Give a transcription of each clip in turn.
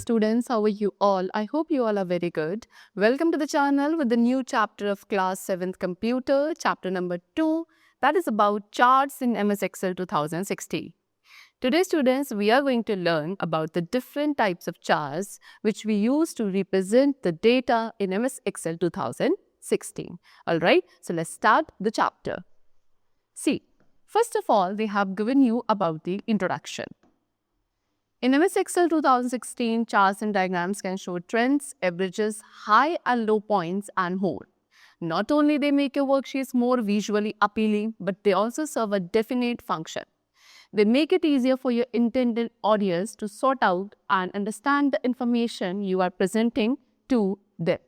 students, how are you all? I hope you all are very good. Welcome to the channel with the new chapter of class 7th computer, chapter number 2, that is about charts in MS Excel 2016. Today students, we are going to learn about the different types of charts which we use to represent the data in MS Excel 2016. Alright, so let's start the chapter. See, first of all, they have given you about the introduction. In MS Excel 2016, charts and diagrams can show trends, averages, high and low points and more. Not only they make your worksheets more visually appealing, but they also serve a definite function. They make it easier for your intended audience to sort out and understand the information you are presenting to them.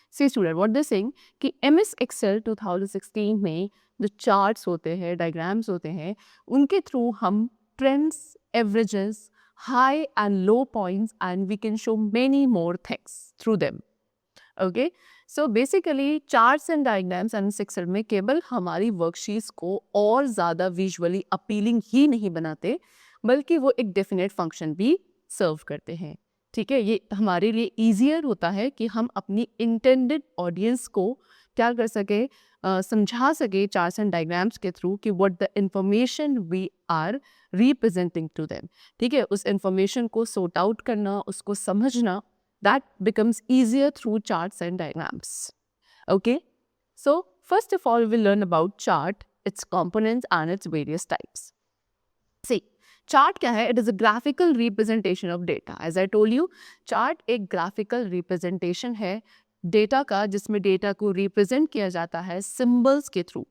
See student, what they're saying कि MS Excel 2016 में जो charts होते हैं, diagrams होते हैं, उनके through हम trends, averages, high and low points and we can show many more things through them. Okay, so basically charts and diagrams MS Excel में केवल हमारी worksheets को और ज़्यादा visually appealing ही नहीं बनाते, बल्कि वो एक definite function भी serve करते हैं. ठीक है, ये हमारे लिए easier होता है कि हम अपनी intended audience को क्या कर सके, समझा सके charts and diagrams के through कि what the information we are representing to them. ठीक है, उस information को sort out करना, उसको समझना, that becomes easier through charts and diagrams. Okay, so first of all, we'll learn about chart, its components and its various types. See, chart क्या है? It is a graphical representation of data. As I told you, chart एक graphical representation है data का, जिसमें data को represent किया जाता है symbols के through,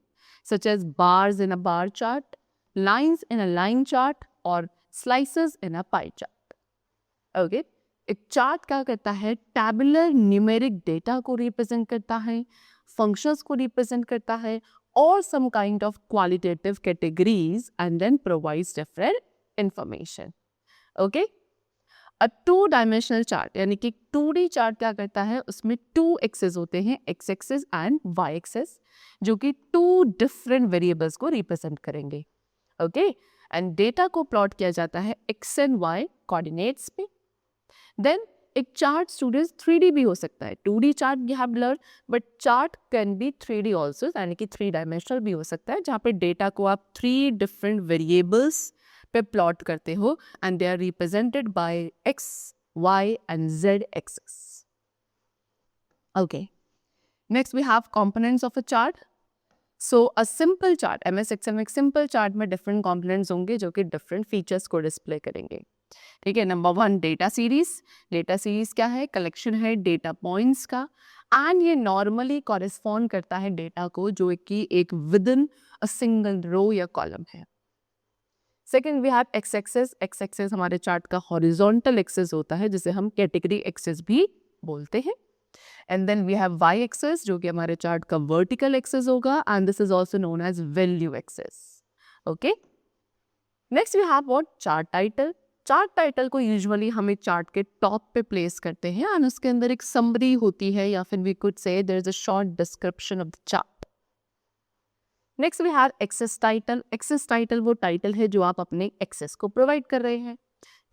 such as bars in a bar chart, lines in a line chart और slices in a pie chart. Okay? एक चार्ट क्या करता है? टैबुलर न्यूमेरिक डेटा को रिप्रेजेंट करता है, फंक्शंस को रिप्रेजेंट करता है और some kind of qualitative categories and then provides different information. Okay, a two dimensional chart यानी कि 2D चार्ट क्या करता है? उसमें 2 एक्सेस होते हैं, X axes and Y axes, जो कि 2 डिफरेंट वेरिएबल्स को रिप्रेजेंट करेंगे. ओके, एंड डेटा को प्लॉट किया जाता है एक्स एंड वाई कोऑर्डिनेट्स पे. देन एक चार्ट स्टूडेंट्स 3D भी हो सकता है. 2D chart you have learn, but chart can be 3D also, यानी कि 3 डायमेंशनल भी हो सकता है, जहाँ पे डेटा को आप 3 डिफरेंट वेरिएबल्स पे प्लॉट करते हो and they are represented by X, Y and Z axes. Okay, next we have components of a chart. So a simple chart, MS Excel में एक सिंपल चार्ट में डिफरेंट कंपोनेंट्स होंगे जो कि different features को display करेंगे. ठीक है, number 1 data series. Data series क्या है? कलेक्शन है डेटा पॉइंट्स का एंड ये नॉर्मली कॉरेस्पॉन्ड करता है डेटा को जो कि एक with in a single row या कॉलम है. Second we have X axes. X axes हमारे चार्ट का हॉरिजॉन्टल एक्सेस होता है, जिसे हम कैटेगरी एक्सेस भी बोलते हैं. And then we have Y axes, जो कि हमारे चार्ट का वर्टिकल एक्सेस होगा and this is also known as value axes. Okay, next we have what? Chart title. Chart title को यूजुअली हम एक चार्ट के टॉप पे प्लेस करते हैं एंड उसके अंदर एक समरी होती है, या फिर we could say there is a short description of the chart. Next we have axes title. Axes title वो टाइटल है जो आप अपने एक्सेस को प्रोवाइड कर रहे हैं.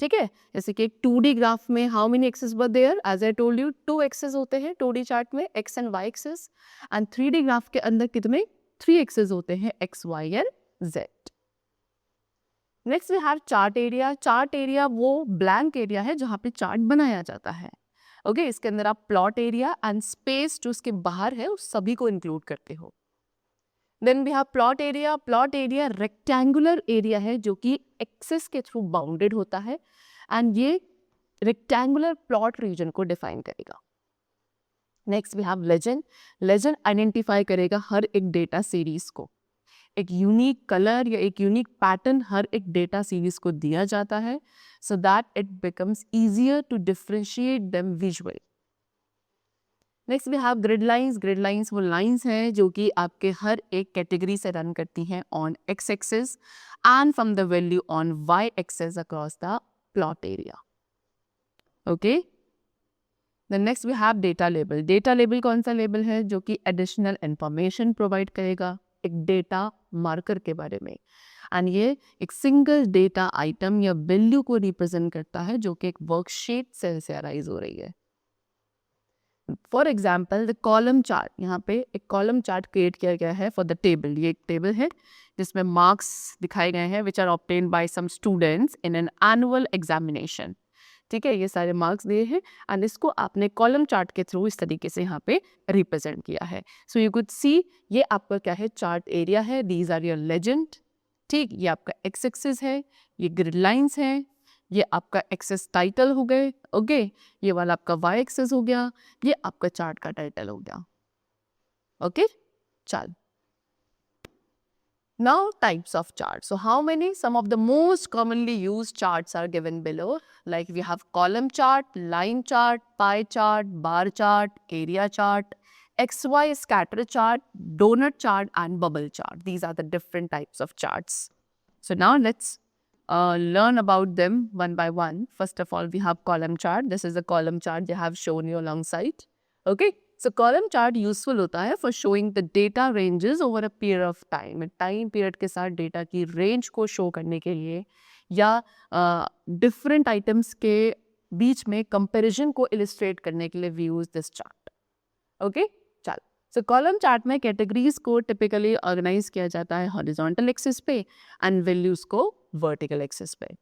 ठीक है, जैसे कि एक 2D ग्राफ में how many axes were there? As I told you 2 axes होते हैं 2D चार्ट में, X and Y axes. And 3D graph के अंदर कितने? 3 एक्सेस होते हैं, X, Y and Z. Next we have chart area. Chart area वो blank area है जहाँ पे चार्ट बनाया जाता है. ओके, इसके अंदर आप प्लॉट एरिया एंड स्पेस जो उसके बाहर है उस सभी को इंक्लूड करते हो. Then we have plot area. Plot area rectangular area है जो कि एक्सेस के थ्रू बाउंडेड होता है एंड ये रेक्टेंगुलर प्लॉट रीजन को डिफाइन करेगा. Next we have legend. Legend identify करेगा हर एक डेटा सीरीज को. एक यूनिक कलर या एक यूनिक पैटर्न हर एक डेटा सीरीज को दिया जाता है, so that it becomes easier to differentiate them visually. Next we have grid lines. Grid lines वो लाइंस हैं जो कि आपके हर एक कैटेगरी से रन करती हैं on X axes and from the value on Y axes across the plot area. Okay, the next we have data label. Data label कौन सा लेबल है? जो कि एडिशनल इंफॉर्मेशन प्रोवाइड करेगा एक डेटा मार्कर के बारे में. एंड ये एक सिंगल डेटा आइटम या वैल्यू को रिप्रेजेंट करता है जो कि एक वर्कशीट सेल से अराइज हो रही है। For example the column chart, यहाँ पे एक कॉलम चार्ट क्रिएट किया गया है फॉर द टेबल। ये एक टेबल है जिसमें मार्क्स दिखाए गए हैं which are obtained by some students in an annual examination. ठीक है, ये सारे मार्क्स दिए हैं एंड इसको आपने कॉलम चार्ट के थ्रू इस तरीके से यहाँ पे रिप्रेजेंट किया है। सो यू कुड सी ये आपका क्या है, चार्ट एरिया है, दीज आर योर लेजेंड। ठीक, ये आपका एक्स एक्सिस है, ये ग्रिड लाइंस है, ये आपका एक्सेस टाइटल हो गए। ओके, ये वाला आपका वाई एक्सेस हो गया, ये आपका चार्ट का टाइटल हो गया। ओके, चल now types of charts. So how many? Some of the most commonly used charts are given below. Like we have column chart, line chart, pie chart, bar chart, area chart, XY scatter chart, donut chart and bubble chart. These are the different types of charts. So now let's learn about them one by one. First of all, we have column chart. This is the column chart they have shown you alongside. Okay. So column chart useful होता है for showing the data ranges over a period of time. Time period के साथ data की range को show करने के लिए या different items के बीच में comparison को illustrate करने के लिए we use this chart. Okay? चल, so column chart में categories को typically organize किया जाता है horizontal axis पे and values को vertical axis पे।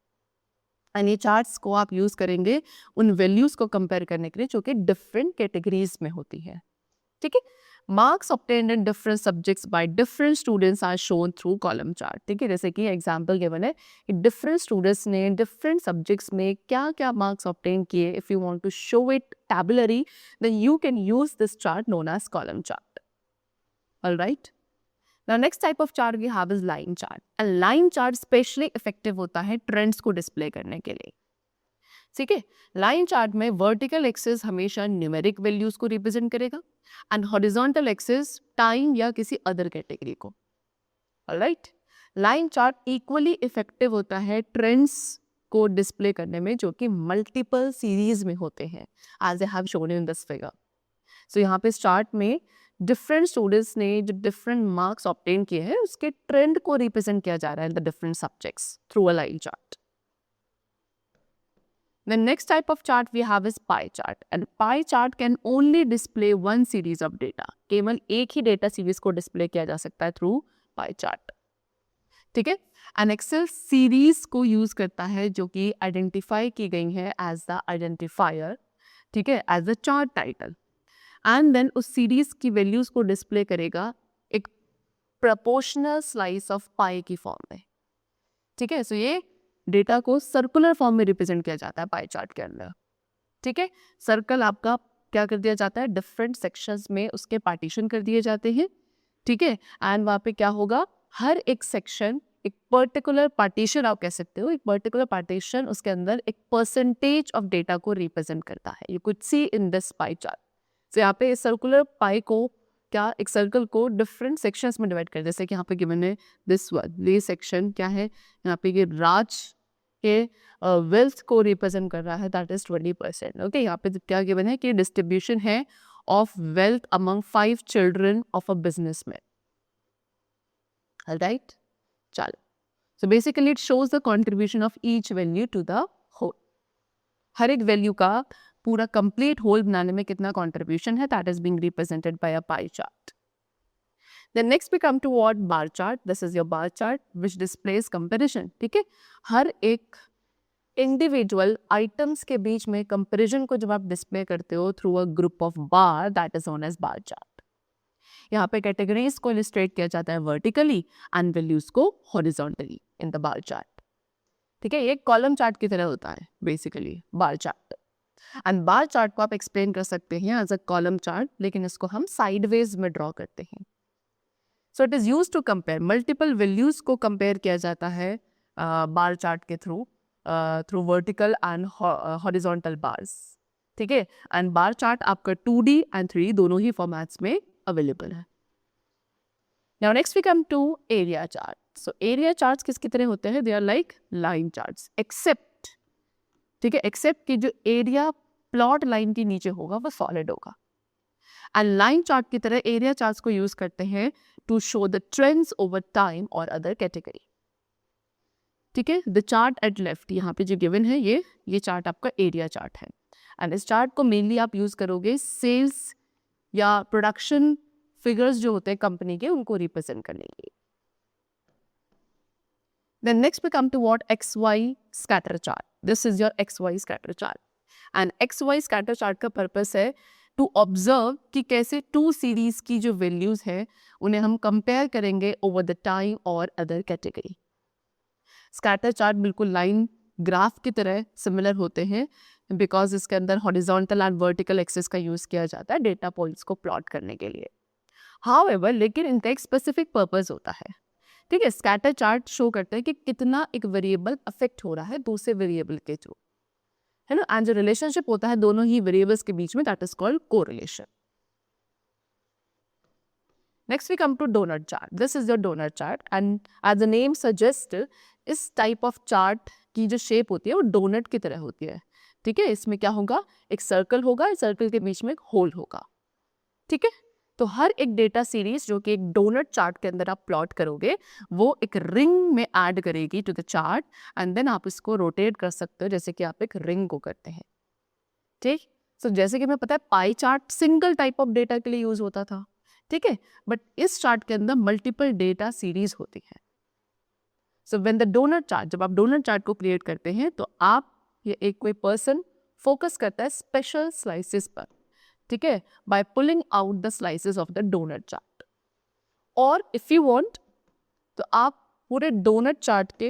एंड ये चार्ट्स को आप यूज करेंगे उन वैल्यूज को कंपेयर करने के लिए जो कि डिफरेंट कैटेगरीज में होती है। ठीक है, marks obtained in different subjects by different students are shown through column chart. ठीक है, जैसे कि एग्जांपल गिवन है कि डिफरेंट स्टूडेंट्स ने डिफरेंट सब्जेक्ट्स में क्या क्या मार्क्स ऑब्टेन किए। If you want to show it tabularly then you can use this chart known as column chart. Alright, Now next type of chart we have is line chart. And line chart specially effective होता है trends को display करने के लिए। ठीक है, line chart में vertical axis हमेशा न्यूमेरिक वैल्यूज को रिप्रेजेंट करेगा एंड हॉरिजॉन्टल एक्सिस टाइम या किसी अदर कैटेगरी को। Alright, line chart equally effective होता है ट्रेंड्स को डिस्प्ले करने में जो कि मल्टीपल सीरीज में होते हैं, as I have shown in this figure. So यहाँ पे इस चार्ट में डिफरेंट स्टूडेंट्स ने जो डिफरेंट मार्क्स ऑब्टेन किए हैं उसके ट्रेंड को रिप्रेजेंट किया जा रहा है in the different subjects through a line chart. The next type of chart we have is pie chart, and pie chart can only display one series of data. केवल एक ही डेटा सीरीज को display किया जा सकता है through pie chart. ठीक है, N Excel series को यूज करता है जो कि आइडेंटिफाई की गई है एज द आइडेंटिफायर, ठीक है, as the chart title, and then उस सीरीज की वैल्यूज को डिस्प्ले करेगा एक प्रोपोर्शनल स्लाइस ऑफ पाई की फॉर्म में। ठीक है, सो ये डेटा को सर्कुलर फॉर्म में रिप्रेजेंट किया जाता है पाई चार्ट के अंदर। ठीक है, सर्कल आपका क्या कर दिया जाता है, डिफरेंट सेक्शंस में उसके पार्टीशन कर दिए जाते हैं। ठीक है, एंड वहाँ पे क्या होगा, हर एक सेक्शन एक पर्टिकुलर पार्टीशन, आप कह सकते हो एक पर्टिकुलर पार्टीशन, उसके अंदर एक परसेंटेज ऑफ डेटा को रिप्रेजेंट करता है। You could see in this pie chart. तो यहाँ पे सर्कुलर पाई को क्या, एक सर्कल को डिफरेंट सेक्शंस में डिवाइड कर, जैसे कि यहाँ पे गिवन है दिस वन, ये सेक्शन क्या है, यहाँ पे ये राज के वेल्थ को रिप्रेजेंट कर रहा है, दैट इज 20%। ओके, यहाँ पे क्या गिवन है कि डिस्ट्रीब्यूशन है of wealth among 5 children of a businessman. Right, चलो, so basically it shows the contribution of each value to the whole. हर एक वैल्यू का पूरा कंप्लीट होल बनाने में कितना कंट्रीब्यूशन है, that is being represented by a pie chart. Then next we come to what, bar chart. This is your bar chart which displays comparison. ठीक है, हर एक इंडिविजुअल आइटम्स के बीच में कंपैरिजन को जब आप डिस्प्ले करते हो through a group of bar, that is known as bar chart. यहाँ पे कैटेगरीज को इलिस्ट्रेट किया जाता है वर्टिकली एंड वैल्यूज को horizontally in the bar chart. ठीक है, ये कॉलम चार्ट की तरह होता है basically bar chart. And bar chart को आप एक्सप्लेन कर सकते हैं एज अ कॉलम चार्ट, लेकिन इसको हम साइडवेज में ड्रॉ करते हैं। So it is use to compare multiple values को कंपेयर किया जाता है बार चार्ट के through vertical and horizontal bars. ठीक है, एंड बार चार्ट आपका 2D एंड 3D दोनों ही फॉर्मेट्स में अवेलेबल है। Now next we come to area chart. So area charts किसकी तरह होते हैं, they are like line charts, except, ठीक है, एक्सेप्ट कि जो एरिया प्लॉट लाइन के नीचे होगा वो सॉलिड होगा। एंड लाइन चार्ट की तरह एरिया चार्ट्स को यूज करते हैं to show the trends over time और अदर कैटेगरी। ठीक है, द चार्ट एट लेफ्ट, यहाँ पे जो गिवन है ये चार्ट आपका एरिया चार्ट है। एंड इस चार्ट को मेनली आप यूज करोगे सेल्स या प्रोडक्शन फिगर्स जो होते हैं कंपनी के, उनको रिप्रेजेंट करने के लिए। Then next we come to what XY scatter chart. This is your XY scatter chart. And XY scatter chart का purpose है to observe कि कैसे टू सीरीज की जो वैल्यूज है उन्हें हम कंपेयर करेंगे ओवर द टाइम और अदर कैटेगरी। स्कैटर चार्ट बिल्कुल लाइन ग्राफ की तरह सिमिलर होते हैं बिकॉज इसके अंदर हॉरिजॉन्टल एंड वर्टिकल एक्सिस का यूज किया जाता है डेटा पॉइंट्स को प्लॉट करने के लिए। हाउएवर लेकिन इनका एक स्पेसिफिक पर्पस होता है। ठीक है, स्कैटर चार्ट शो करता है कि कितना एक वेरिएबल अफेक्ट हो रहा है दूसरे वेरिएबल के थ्रू, है ना, एंड जो रिलेशनशिप होता है दोनों ही वेरिएबल्स के बीच में, that is called correlation. Next we come to donut chart. This is your donut chart and as the name suggest, इस टाइप ऑफ चार्ट की जो शेप होती है वो डोनट की तरह होती है। ठीक है, इसमें क्या होगा, एक सर्कल होगा, सर्कल के बीच में एक होल होगा। ठीक है, तो हर एक डेटा सीरीज जो कि एक डोनट चार्ट के अंदर आप प्लॉट करोगे वो एक रिंग में ऐड करेगी to the chart and then आप इसको रोटेट कर सकते हो जैसे कि आप एक रिंग को करते हैं। ठीक, सो जैसे कि हमें पता है pie chart single type of data के लिए यूज होता था। ठीक है, बट इस चार्ट के अंदर मल्टीपल डेटा सीरीज होती है। So when the donut chart, जब आप डोनट चार्ट को क्रिएट करते हैं तो आप ये एक कोई पर्सन फोकस करता है स्पेशल स्लाइसेस पर। ठीक है, by pulling out the slices of the donut chart. और इफ यू वांट तो आप पूरे डोनट चार्ट के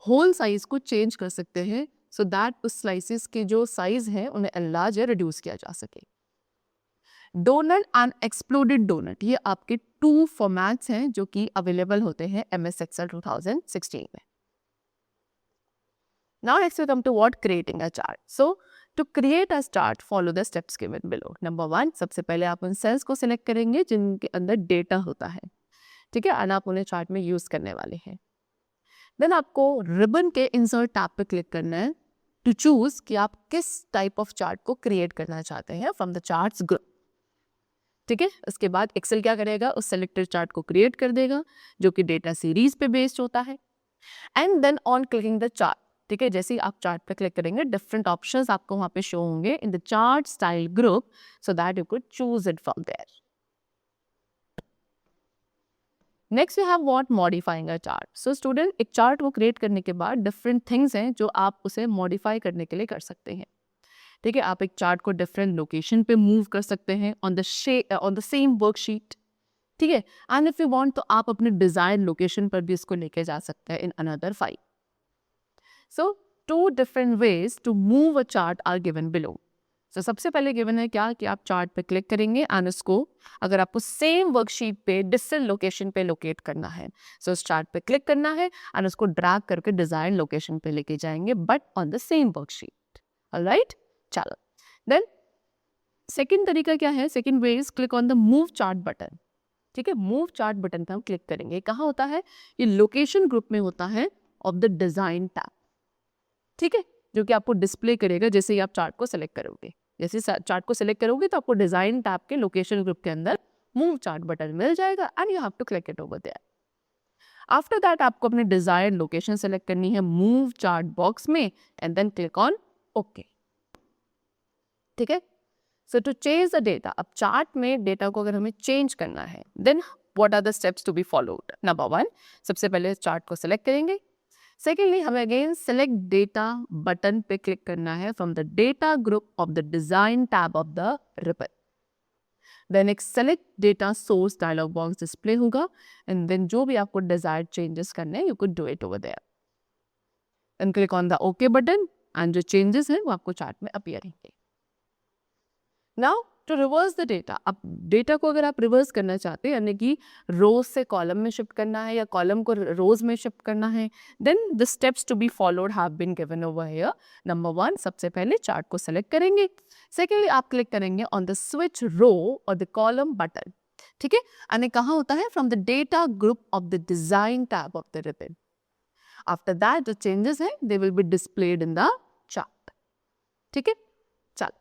होल साइज को चेंज कर सकते हैं सो दैट उस स्लाइसेस के जो साइज है उन्हें एनलार्ज या रिड्यूस किया जा सके। डोनट एंड एक्सप्लोडेड डोनट, ये आपके टू फॉर्मेट्स हैं जो कि अवेलेबल होते हैं MS Excel 2016 में। Now next we come to what creating a chart. So to create a chart, follow the steps given below. Number 1, सबसे पहले आप उन सेल्स को सिलेक्ट करेंगे जिनके अंदर डेटा होता है। ठीक है, और आप उन्हें चार्ट में यूज करने वाले हैं। देन आपको रिबन के इंसर्ट टैब पे क्लिक करना है टू चूज कि आप किस टाइप ऑफ चार्ट को क्रिएट करना चाहते हैं फ्रॉम द चार्ट्स ग्रुप। ठीक है, उसके बाद एक्सेल क्या करेगा, उस सेलेक्टेड चार्ट को क्रिएट कर देगा जो कि डेटा सीरीज पे बेस्ड होता है। And then on clicking the chart, ठीक है, जैसे ही आप चार्ट पे क्लिक करेंगे डिफरेंट ऑप्शंस आपको वहां पे शो होंगे in the chart style group so that you could choose it from there. Next we have what modifying a chart. So student, एक चार्ट को क्रिएट करने के बाद डिफरेंट थिंग्स हैं जो आप उसे मॉडिफाई करने के लिए कर सकते हैं। ठीक है, आप एक चार्ट को डिफरेंट लोकेशन पे मूव कर सकते हैं ऑन द सेम वर्कशीट। ठीक है, एंड इफ यू वांट तो आप अपने डिजायर्ड लोकेशन पर भी इसको लेके जा सकते हैं in another file. So, two different ways to move a chart are given below. So, सबसे पहले given है क्या कि आप चार्ट पे क्लिक करेंगे एंड इसको अगर आपको सेम वर्कशीट पे डिफरेंट लोकेशन पे लोकेट करना है सो इस चार्ट पे क्लिक करना है एंड उसको ड्रैग करके डिजायर्ड लोकेशन पे लेके जाएंगे but on the same worksheet. Alright, चलो देन सेकेंड तरीका क्या है, second way is click on the move chart button. ठीक है, मूव चार्ट बटन पे हम क्लिक करेंगे। कहाँ होता है, ये लोकेशन ग्रुप में होता है ऑफ द डिजाइन टैब। ठीक है, जो कि आपको डिस्प्ले करेगा जैसे ही आप चार्ट को सिलेक्ट करोगे। जैसे चार्ट को सिलेक्ट करोगे तो आपको डिजाइन टैब के लोकेशन ग्रुप के अंदर मूव चार्ट बटन मिल जाएगा and you have to click it over there. After that आपको अपने डिजायर्ड लोकेशन सेलेक्ट करनी है मूव चार्ट बॉक्स में and then click on okay. ठीक है, so to change the data, अब चार्ट में डेटा को अगर हमें चेंज करना है then what are the steps to be followed. Number 1, सबसे पहले चार्ट को सिलेक्ट करेंगे। सेकेंडली हमें अगेन सेलेक्ट डेटा बटन पे क्लिक करना है from the data group of the design tab of the ribbon. Then एक select data source dialog box display होगा एंड देन जो भी आपको डिजायर्ड चेंजेस करने हैं you could do it over there and click on the okay button and जो changes हैं वो आपको चार्ट में अपीयर होंगे। Now to reverse the data, अब डेटा को अगर आप रिवर्स करना चाहते हैं यानी कि रोज से कॉलम में शिफ्ट करना है या कॉलम को रोज में शिफ्ट करना है then the steps to be followed have been given over here. Number 1, सबसे पहले चार्ट को सेलेक्ट करेंगे। सेकेंडली आप क्लिक करेंगे ऑन द स्विच रो और द कॉलम बटन। ठीक है, यानी कहाँ होता है, from the data group of the design tab of the ribbon. After that जो चेंजेस हैं they will be displayed in the chart. ठीक है, चलो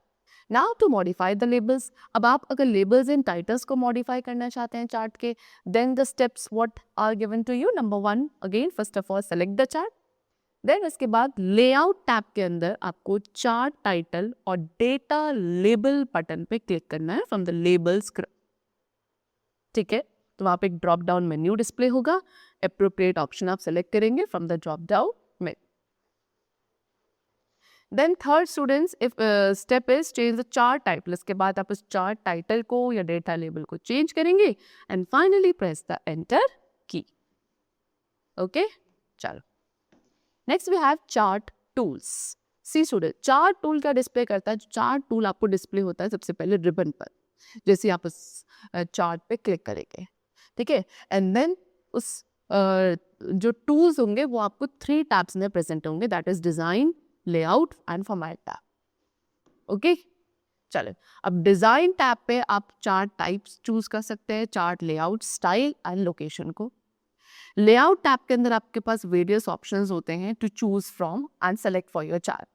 now to modify the labels. अब आप अगर लेबल्स एंड टाइटल्स को मॉडिफाई करना चाहते हैं चार्ट के then the steps what are given to you. Number 1, again first of all select the chart. Then उसके बाद लेआउट टैब के अंदर आपको चार्ट टाइटल और डेटा लेबल बटन पे क्लिक करना है फ्रॉम द लेबल स्क्रिप्ट। ठीक है, तो वहां पे एक ड्रॉप डाउन मेन्यू डिस्प्ले होगा, एप्रोप्रिएट ऑप्शन आप सेलेक्ट करेंगे from the drop down menu. Then third students if step is change the chart title. इसके बाद आप उस चार्ट टाइटल को या डेटा लेबल को चेंज करेंगे and finally press the enter key. Okay, चलो next we have chart tools. See student, chart tool का डिस्प्ले करता है। चार्ट टूल आपको डिस्प्ले होता है सबसे पहले रिबन पर, जैसे आप उस चार्ट पे क्लिक करेंगे, ठीक है, एंड देन उस जो टूल्स होंगे वो आपको 3 टैब्स में प्रेजेंट होंगे, that is design, layout and format tab. Okay, चलो अब डिजाइन टैब पे आप चार्ट टाइप्स चूज कर सकते हैं, chart layout, style and location को। लेआउट टैब के अंदर आपके पास वेरियस ऑप्शंस होते हैं to choose from and select for your chart.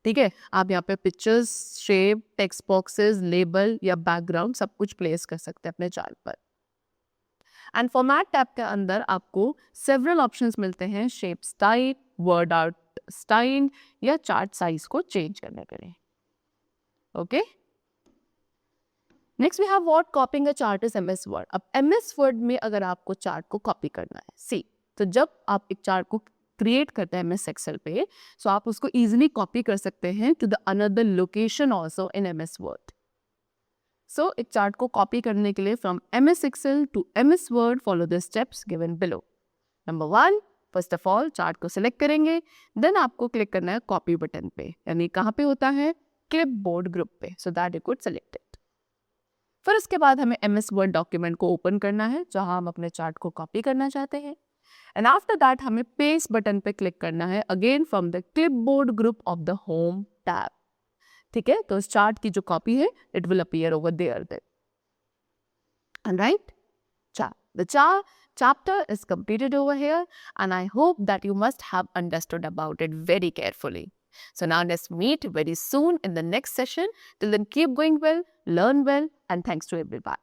ठीक है, आप यहाँ पे pictures, shape, text boxes, label या बैकग्राउंड सब कुछ प्लेस कर सकते हैं अपने चार्ट पर। एंड फॉर्मेट टैब के अंदर आपको सेवरल ऑप्शंस मिलते हैं, shape style, word art style या चार्ट साइज को चेंज करने के लिए। Okay, next we have what copying a chart is MS Word. अब एमएस वर्ड में अगर आपको चार्ट को कॉपी करना है, सी तो जब आप एक चार्ट को क्रिएट करते हैं एमएस एक्सेल पे, सो आप उसको इजीली कॉपी कर सकते हैं to the another location also in MS Word. So एक चार्ट को कॉपी करने के लिए from MS Excel to MS Word follow the steps given below. Number 1, first of all chart को सिलेक्ट करेंगे, देन आपको क्लिक करना है कॉपी बटन पे, यानी कहाँ पे होता है, क्लिपबोर्ड ग्रुप पे, सो that you could select it. फिर उसके बाद हमें एमएस वर्ड डॉक्यूमेंट को ओपन करना है जहां हम अपने चार्ट को कॉपी करना चाहते हैं, एंड आफ्टर दैट हमें पेस्ट बटन पे क्लिक करना है again from the clipboard group of the home tab. ठीक है, तो इस चार्ट की जो कॉपी है it will appear over there then. And right, the chapter is completed over here, and I hope that you must have understood about it very carefully. So now let's meet very soon in the next session. Till then, keep going well, learn well, and thanks to everybody.